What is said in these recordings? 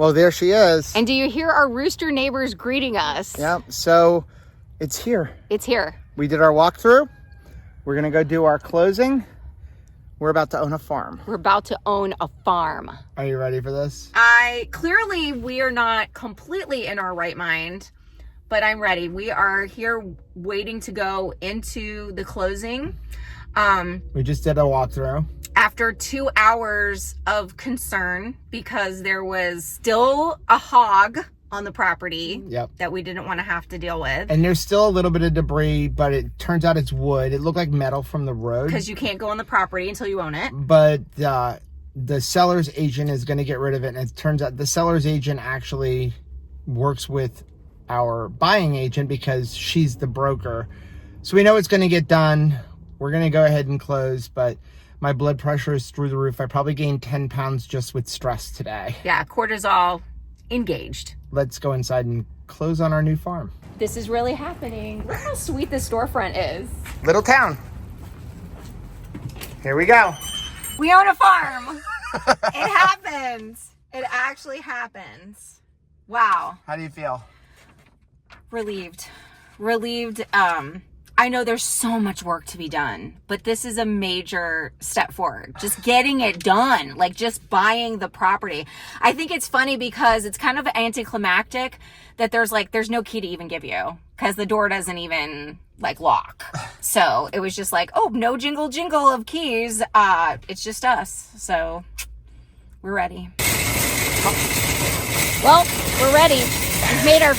Well, there she is. And do you hear our rooster neighbors greeting us? Yep, so it's here. It's here. We did our walkthrough. We're gonna go do our closing. We're about to own a farm. We're about to own a farm. Are you ready for this? Clearly we are not completely in our right mind, but I'm ready. We are here waiting to go into the closing. We just did a walkthrough. After 2 hours of concern because there was still a hog on the property that we didn't want to have to deal with. And there's still a little bit of debris, but it turns out it's wood. It looked like metal from the road. Because you can't go on the property until you own it. But the seller's agent is going to get rid of it. And it turns out the seller's agent actually works with our buying agent because she's the broker. So we know it's going to get done. We're going to go ahead and close, but my blood pressure is through the roof. I probably gained 10 pounds just with stress today. Yeah, cortisol engaged. Let's go inside and close on our new farm. This is really happening. Look how sweet this storefront is. Little town. Here we go. We own a farm. It happens. It actually happens. Wow. How do you feel? Relieved. I know there's so much work to be done, but this is a major step forward. Just getting it done, like just buying the property. I think it's funny because it's kind of anticlimactic that there's no key to even give you because the door doesn't even like lock. So it was just like, oh, no jingle of keys. It's just us. So we're ready. Well, we're ready. We've made our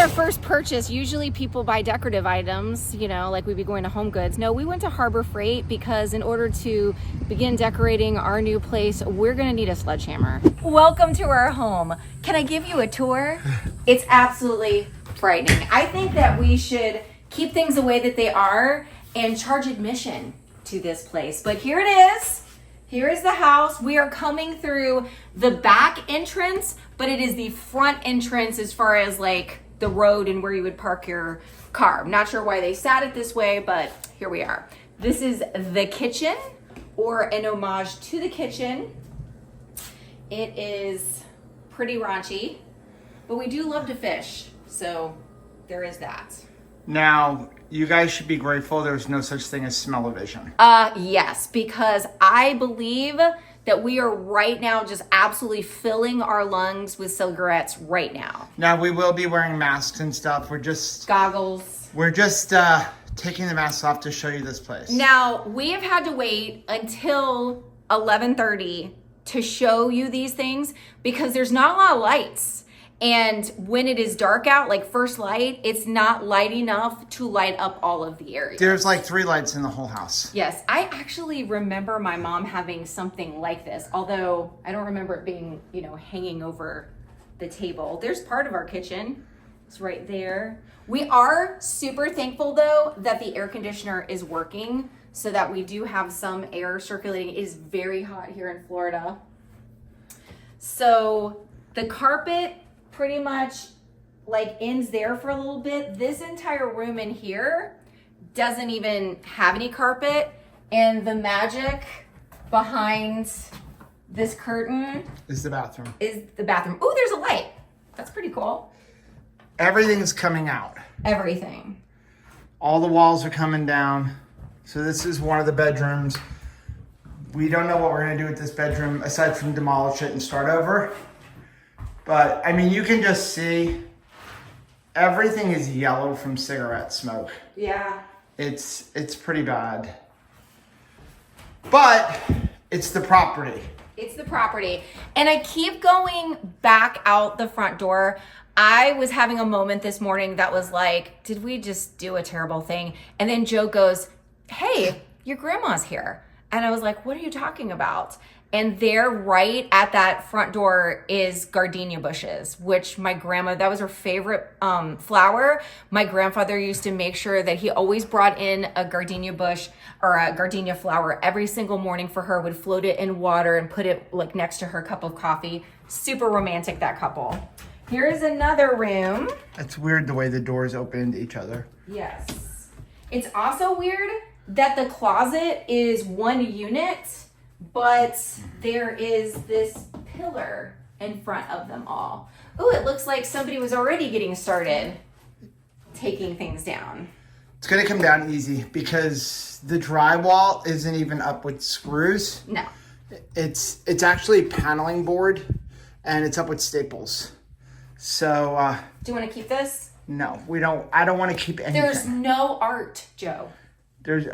first purchase. Usually people buy decorative items, like we'd be going to Home Goods. No, we went to Harbor Freight because in order to begin decorating our new place, we're gonna need a sledgehammer. Welcome to our home. Can I give you a tour? It's absolutely frightening. I think that we should keep things the way that they are and charge admission to this place. But here it is. Here is the house. We are coming through the back entrance, but it is the front entrance as far as like the road and where you would park your car. I'm not sure why they sat it this way, but here we are. This is the kitchen, or an homage to the kitchen. It is pretty raunchy, but we do love to fish, so there is that. Now, you guys should be grateful there's no such thing as smell-o-vision. Yes, because I believe that we are right now just absolutely filling our lungs with cigarettes right now. Now, we will be wearing masks and stuff. Goggles. We're just taking the masks off to show you this place. Now, we have had to wait until 11:30 to show you these things because there's not a lot of lights. And when it is dark out, like first light, it's not light enough to light up all of the area. There's like 3 lights in the whole house. Yes, I actually remember my mom having something like this, although I don't remember it being, hanging over the table. There's part of our kitchen. It's right there. We are super thankful though that the air conditioner is working so that we do have some air circulating. It is very hot here in Florida. So the carpet pretty much like ends there for a little bit. This entire room in here doesn't even have any carpet, and the magic behind this curtain is the bathroom. Oh, there's a light. That's pretty cool. Everything's coming out. Everything. All the walls are coming down. So this is one of the bedrooms. We don't know what we're gonna do with this bedroom aside from demolish it and start over. But, I mean, you can just see everything is yellow from cigarette smoke. Yeah. It's pretty bad. But it's the property. It's the property. And I keep going back out the front door. I was having a moment this morning that was like, did we just do a terrible thing? And then Joe goes, hey, your grandma's here. And I was like, what are you talking about? And there right at that front door is gardenia bushes, which my grandma, that was her favorite flower. My grandfather used to make sure that he always brought in a gardenia bush or a gardenia flower every single morning for her, would float it in water and put it like next to her cup of coffee. Super romantic, that couple. Here's another room. It's weird the way the doors open into each other. Yes. It's also weird that the closet is one unit, but there is this pillar in front of them all. Ooh, it looks like somebody was already getting started taking things down. It's gonna come down easy because the drywall isn't even up with screws. No. It's actually paneling board and it's up with staples. So do you want to keep this? No, we don't. I don't want to keep anything. There's no art, Joe.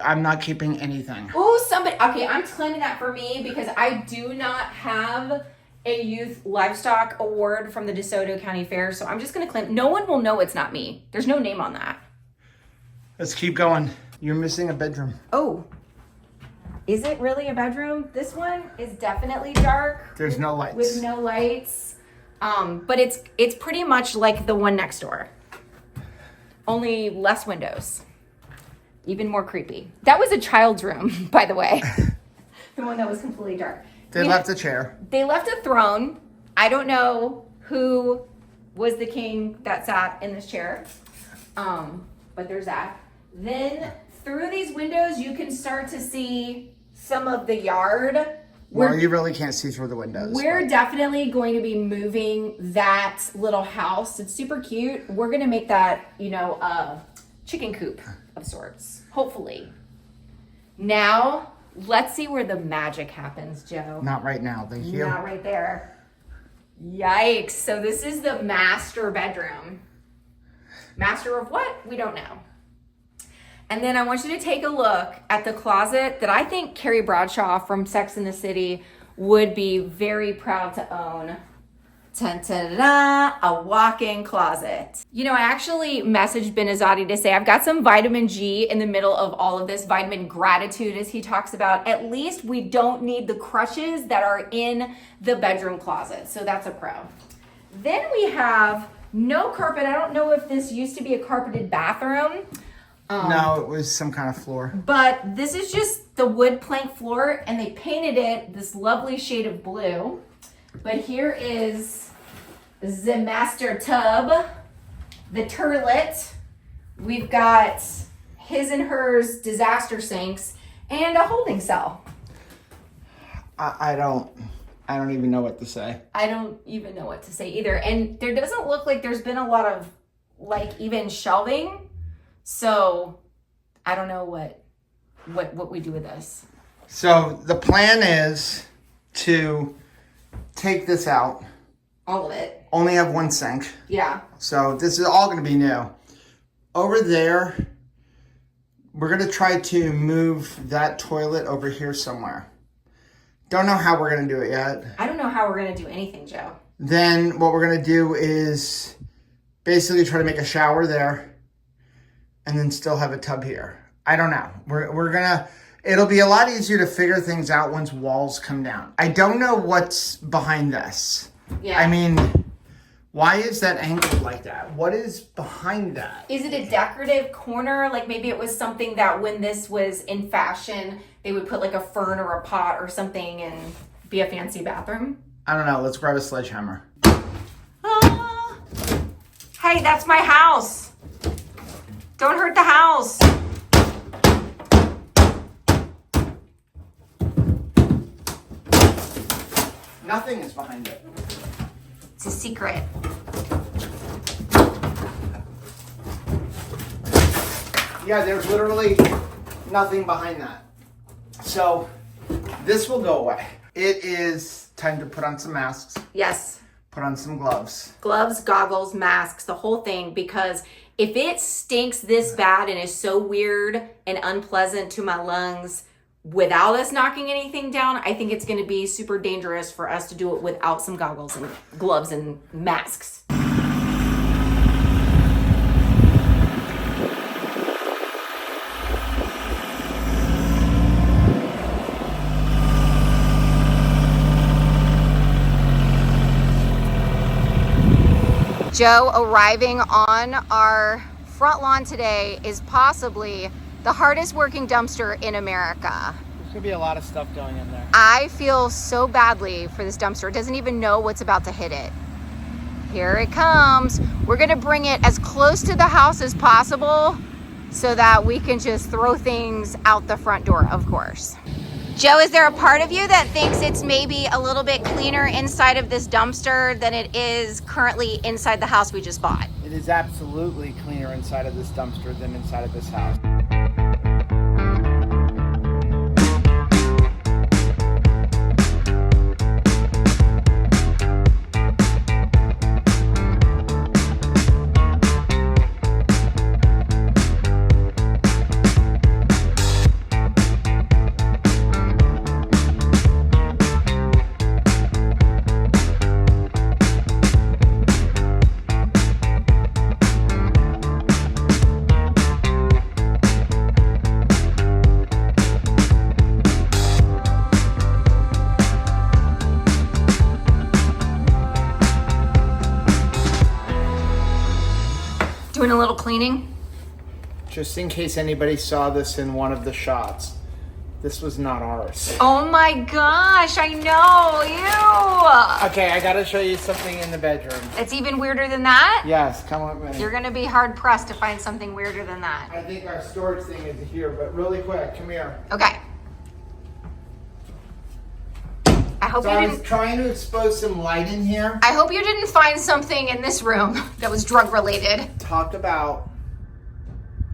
I'm not keeping anything. Oh, somebody. Okay, I'm claiming that for me because I do not have a youth livestock award from the DeSoto County Fair. So I'm just going to claim. No one will know it's not me. There's no name on that. Let's keep going. You're missing a bedroom. Oh, is it really a bedroom? This one is definitely dark. There's no lights. With no lights. But it's pretty much like the one next door. Only less windows. Even more creepy. That was a child's room, by the way. The one that was completely dark. They left a chair. They left a throne. I don't know who was the king that sat in this chair. But there's that. Then through these windows, you can start to see some of the yard. Well, you really can't see through the windows. We're definitely going to be moving that little house. It's super cute. We're going to make that, a chicken coop of sorts, hopefully. Now, let's see where the magic happens, Joe. Not right now, thank you. Not right there. Yikes. So this is the master bedroom. Master of what? We don't know. And then I want you to take a look at the closet that I think Carrie Bradshaw from Sex and the City would be very proud to own. Ta-da, a walk-in closet. I actually messaged Benazati to say I've got some vitamin G in the middle of all of this, vitamin gratitude as he talks about. At least we don't need the crushes that are in the bedroom closet. So that's a pro. Then we have no carpet. I don't know if this used to be a carpeted bathroom. No, it was some kind of floor. But this is just the wood plank floor, and they painted it this lovely shade of blue. But here is the master tub, the turlet. We've got his and hers disaster sinks and a holding cell. I don't even know what to say. I don't even know what to say either. And there doesn't look like there's been a lot of even shelving. So I don't know what we do with this. So the plan is to take this out. All of it. Only have one sink. Yeah. So this is all going to be new. Over there, we're going to try to move that toilet over here somewhere. Don't know how we're going to do it yet. I don't know how we're going to do anything, Joe. Then what we're going to do is basically try to make a shower there and then still have a tub here. I don't know. We're going to... It'll be a lot easier to figure things out once walls come down. I don't know what's behind this. Yeah. I mean, why is that angled like that? What is behind that? Is it a decorative corner? Like maybe it was something that when this was in fashion, they would put like a fern or a pot or something and be a fancy bathroom? I don't know. Let's grab a sledgehammer. Ah. Hey, that's my house. Don't hurt the house. Nothing is behind it. It's a secret. Yeah, there's literally nothing behind that. So this will go away. It is time to put on some masks. Yes. Put on some gloves. Gloves, goggles, masks, the whole thing, because if it stinks this bad and is so weird and unpleasant to my lungs without us knocking anything down, I think it's going to be super dangerous for us to do it without some goggles and gloves and masks. Joe arriving on our front lawn today is possibly the hardest working dumpster in America. There's gonna be a lot of stuff going in there. I feel so badly for this dumpster. It doesn't even know what's about to hit it. Here it comes. We're gonna bring it as close to the house as possible so that we can just throw things out the front door, of course. Joe, is there a part of you that thinks it's maybe a little bit cleaner inside of this dumpster than it is currently inside the house we just bought? It is absolutely cleaner inside of this dumpster than inside of this house. Doing a little cleaning? Just in case anybody saw this in one of the shots, this was not ours. Oh my gosh, I know, you. Okay, I gotta show you something in the bedroom. It's even weirder than that? Yes, come with me. You're gonna be hard pressed to find something weirder than that. I think our storage thing is here, but really quick, come here. Okay. I hope So you I was didn't. trying to expose some light in here. I hope you didn't find something in this room that was drug related. Talk about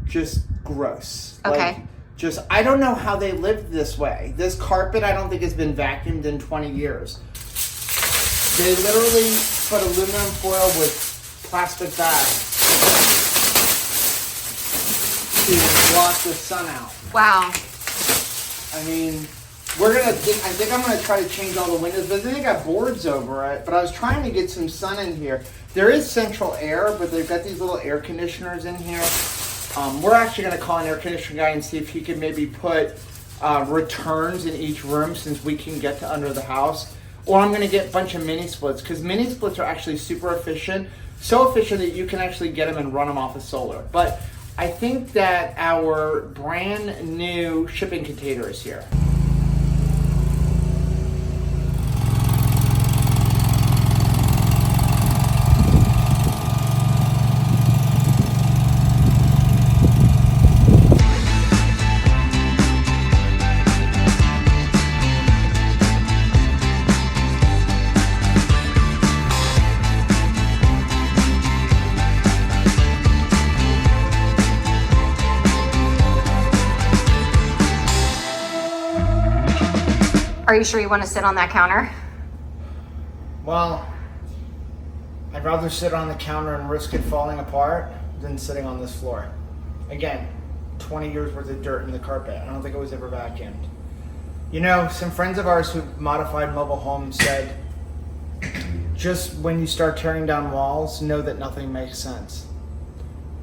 just gross. Okay. Just, I don't know how they lived this way. This carpet, I don't think has been vacuumed in 20 years. They literally put aluminum foil with plastic bags to block the sun out. Wow. I mean, I think I'm gonna try to change all the windows, but then they got boards over it. But I was trying to get some sun in here. There is central air, but they've got these little air conditioners in here. We're actually gonna call an air conditioner guy and see if he can maybe put returns in each room, since we can get to under the house. Or I'm gonna get a bunch of mini splits, because mini splits are actually super efficient. So efficient that you can actually get them and run them off of solar. But I think that our brand new shipping container is here. Are you sure you want to sit on that counter? Well, I'd rather sit on the counter and risk it falling apart than sitting on this floor. Again, 20 years worth of dirt in the carpet. I don't think it was ever vacuumed. You know, some friends of ours who modified mobile homes said, just when you start tearing down walls, know that nothing makes sense.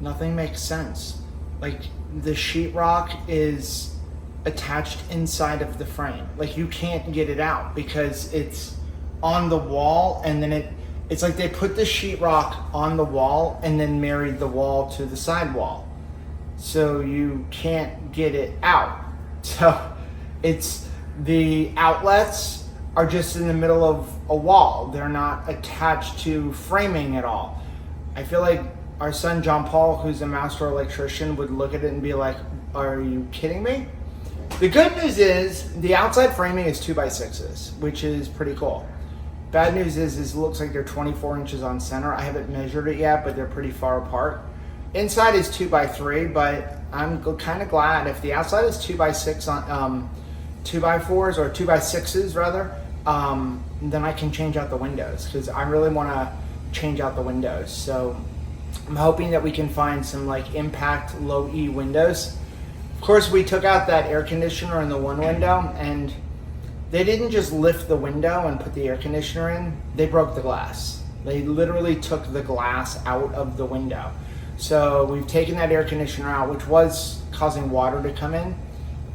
Nothing makes sense. Like, the sheetrock is attached inside of the frame. Like, you can't get it out because it's on the wall, and then it's like they put the sheetrock on the wall and then married the wall to the sidewall. So you can't get it out. So it's, the outlets are just in the middle of a wall. They're not attached to framing at all. I feel like our son John Paul, who's a master electrician, would look at it and be like, are you kidding me? The good news is the outside framing is 2x6s, which is pretty cool. Bad news is it looks like they're 24 inches on center. I haven't measured it yet, but they're pretty far apart. Inside is 2x3, but I'm kind of glad if the outside is 2x6 on 2x4s or 2x6s rather, then I can change out the windows, because I really want to change out the windows. So I'm hoping that we can find some like impact low E windows. Of course, we took out that air conditioner in the one window, and they didn't just lift the window and put the air conditioner in, they broke the glass. They literally took the glass out of the window. So we've taken that air conditioner out, which was causing water to come in,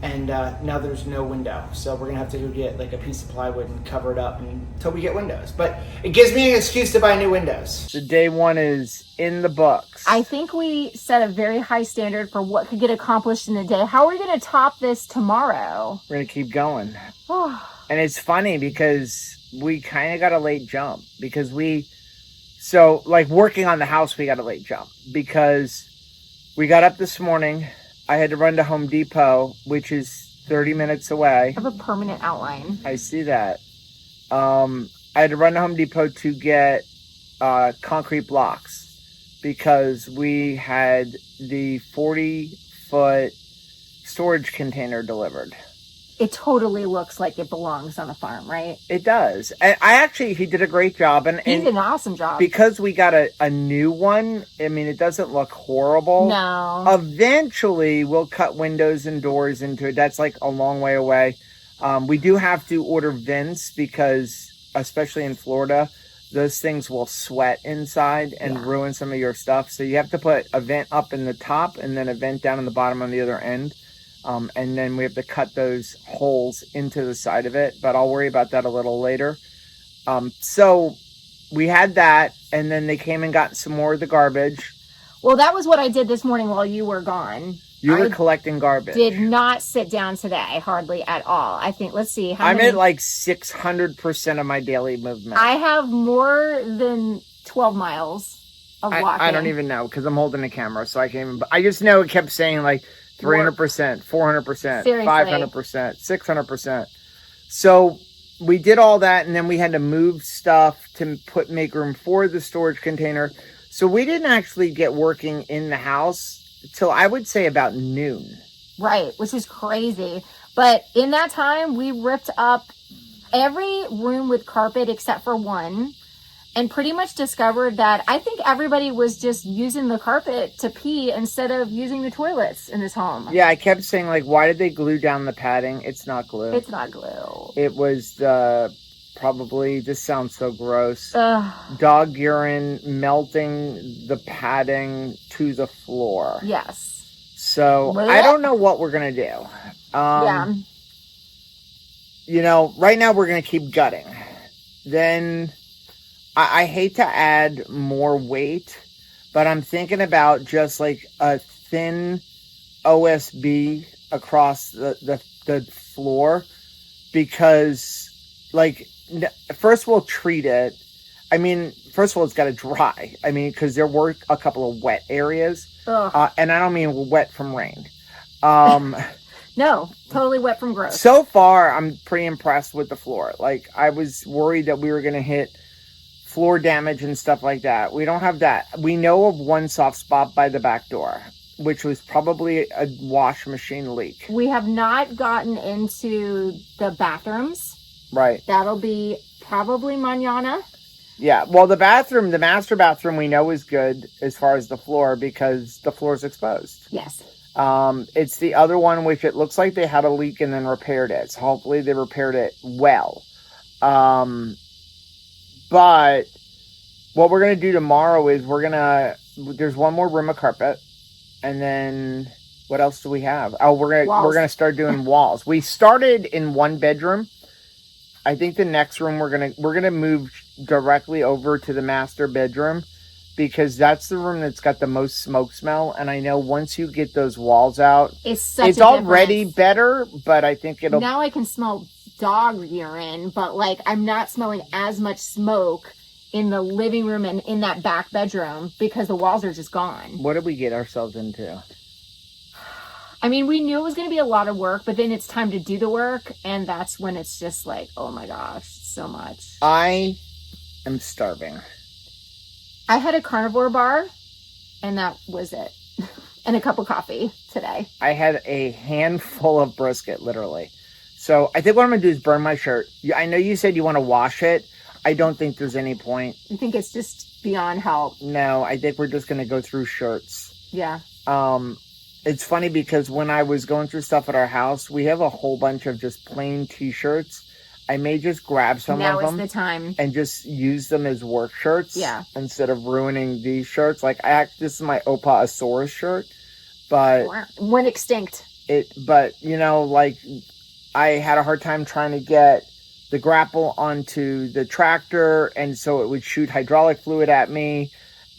and now there's no window. So we're gonna have to go get like a piece of plywood and cover it up until we get windows. But it gives me an excuse to buy new windows. The day one is in the books. I think we set a very high standard for what could get accomplished in a day. How are we going to top this tomorrow? We're gonna keep going. And it's funny because we kind of got a late jump because so like working on the house, we got a late jump because we got up this morning. I had to run to Home Depot, which is 30 minutes away. I have a permanent outline. I see that. I had to run to Home Depot to get concrete blocks because we had the 40-foot storage container delivered. It totally looks like it belongs on a farm, right? It does. And he did a great job. And he did an awesome job. Because we got a new one, I mean, it doesn't look horrible. No. Eventually, we'll cut windows and doors into it. That's like a long way away. We do have to order vents because, especially in Florida, those things will sweat inside and ruin some of your stuff. So you have to put a vent up in the top and then a vent down in the bottom on the other end. And then we have to cut those holes into the side of it. But I'll worry about that a little later. So we had that. And then they came and got some more of the garbage. Well, that was what I did this morning while you were gone. You were collecting garbage. Did not sit down today, hardly at all. I think, let's see. I'm at like 600% of my daily movement. I have more than 12 miles of walking. I don't even know because I'm holding the camera. So I can't even. I just know it kept saying like 300%, 400%, 500%, 600%. So we did all that, and then we had to move stuff to make room for the storage container. So we didn't actually get working in the house till I would say about noon. Right, which was crazy. But in that time, we ripped up every room with carpet except for one, and pretty much discovered that I think everybody was just using the carpet to pee instead of using the toilets in this home. Yeah, I kept saying, like, why did they glue down the padding? It's not glue. It's not glue. It was probably, this sounds so gross, Ugh. dog urine melting the padding to the floor. Yes. So I don't know what we're going to do. Yeah. You know, right now we're going to keep gutting. Then I hate to add more weight, but I'm thinking about just like a thin OSB across the floor because, like, first we'll treat it. I mean, first of all, it's got to dry. I mean, because there were a couple of wet areas. And I don't mean wet from rain. No, totally wet from gross. So far, I'm pretty impressed with the floor. Like, I was worried that we were going to hit floor damage and stuff like that. We don't have that. We know of one soft spot by the back door, which was probably a wash machine leak. We have not gotten into the bathrooms. Right. That'll be probably mañana. Yeah. Well, the master bathroom we know is good as far as the floor because the floor is exposed. Yes. It's the other one which it looks like they had a leak and then repaired it. So hopefully they repaired it well. But what we're going to do tomorrow is there's one more room of carpet. And then what else do we have? Oh, we're going to start doing walls. We started in one bedroom. I think the next room we're going to move directly over to the master bedroom because that's the room that's got the most smoke smell. And I know once you get those walls out, it's already better, but I think now I can smell dog urine, but like I'm not smelling as much smoke in the living room and in that back bedroom because the walls are just gone. What did we get ourselves into? I mean, we knew it was going to be a lot of work, but then it's time to do the work. And that's when it's just like, oh my gosh, so much. I am starving. I had a carnivore bar and that was it. And a cup of coffee today. I had a handful of brisket, literally. So I think what I'm going to do is burn my shirt. I know you said you want to wash it. I don't think there's any point. You think it's just beyond help? No, I think we're just going to go through shirts. Yeah. It's funny because when I was going through stuff at our house, we have a whole bunch of just plain t-shirts. I may just grab some of them. Now is the time. And just use them as work shirts. Yeah. Instead of ruining these shirts. Like, this is my Opa Asaurus shirt. But went extinct. But, you know, like, I had a hard time trying to get the grapple onto the tractor. And so it would shoot hydraulic fluid at me.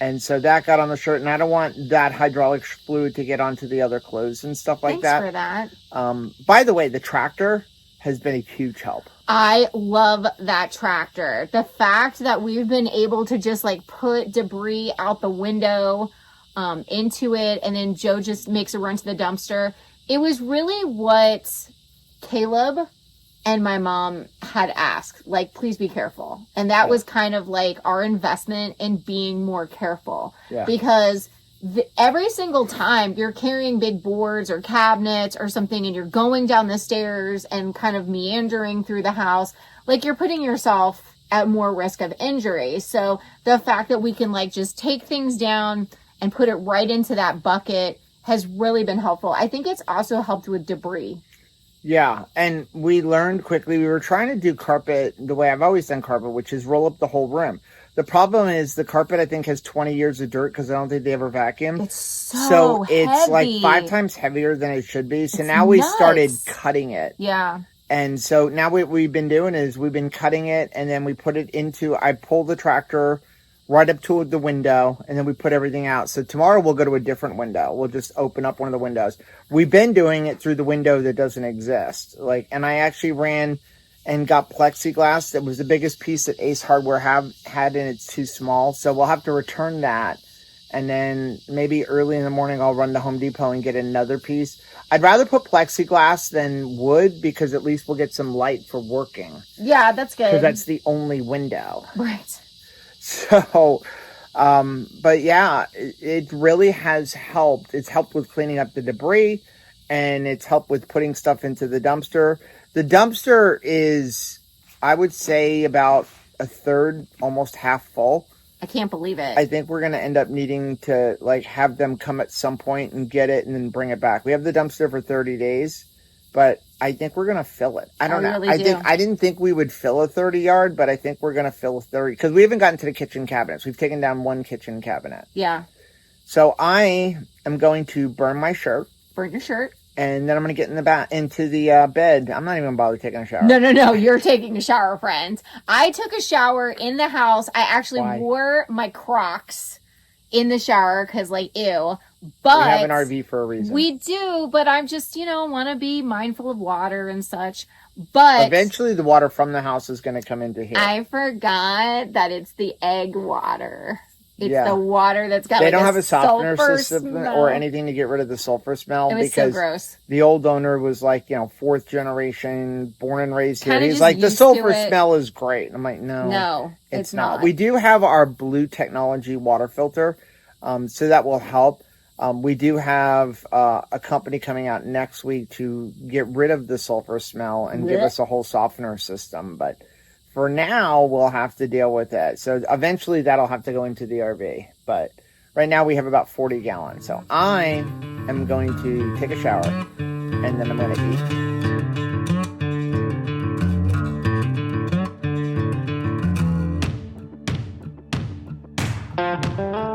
And so that got on the shirt, and I don't want that hydraulic fluid to get onto the other clothes and stuff like that. Thanks for that. By the way, the tractor has been a huge help. I love that tractor. The fact that we've been able to just like put debris out the window into it, and then Joe just makes a run to the dumpster. It was really what Caleb and my mom had asked, like, please be careful. And that was kind of like our investment in being more careful. Yeah. Because every single time you're carrying big boards or cabinets or something and you're going down the stairs and kind of meandering through the house, like, you're putting yourself at more risk of injury. So the fact that we can, like, just take things down and put it right into that bucket has really been helpful. I think it's also helped with debris. Yeah, and we learned quickly, we were trying to do carpet the way I've always done carpet, which is roll up the whole room. The problem is the carpet, I think, has 20 years of dirt because I don't think they ever vacuumed. It's so it's heavy. like 5 times heavier than it should be. So It's now we nuts. started cutting it. Yeah. And so now what we've been doing is we've been cutting it, and then we put it into, I pull the tractor right up to the window, and then we put everything out. So tomorrow we'll go to a different window. We'll just open up one of the windows. We've been doing it through the window that doesn't exist. And I actually ran and got plexiglass. That was the biggest piece that Ace Hardware had, and it's too small. So we'll have to return that. And then maybe early in the morning, I'll run to Home Depot and get another piece. I'd rather put plexiglass than wood because at least we'll get some light for working. Yeah, that's good. Because that's the only window. Right. So, but yeah, it really has helped. It's helped with cleaning up the debris, and it's helped with putting stuff into the dumpster. The dumpster is, I would say, about a third, almost half full. I can't believe it. I think we're going to end up needing to have them come at some point and get it and then bring it back. We have the dumpster for 30 days, but I think we're going to fill it. I don't know. Really I didn't think we would fill a 30 yard, but I think we're going to fill a 30 because we haven't gotten to the kitchen cabinets. We've taken down one kitchen cabinet. Yeah. So I am going to burn my shirt. Burn your shirt. And then I'm going to get into the bed. I'm not even going to bother taking a shower. No. You're taking a shower, friends. I took a shower in the house. I actually wore my Crocs in the shower because, ew. But we have an RV for a reason. We do, but I'm just, want to be mindful of water and such. But eventually the water from the house is going to come into here. I forgot that it's the egg water. It's the water that's got They don't have a softener system smell. or anything to get rid of the sulfur smell. It was because so gross. The old owner was 4th generation, born and raised here. Kinda He's like, the used sulfur to it. smell is great. I'm like, No, it's not. We do have our Blue Technology water filter, so that will help. We do have a company coming out next week to get rid of the sulfur smell and give us a whole softener system. But for now, we'll have to deal with it. So eventually that'll have to go into the RV. But right now we have about 40 gallons. So I am going to take a shower and then I'm going to eat.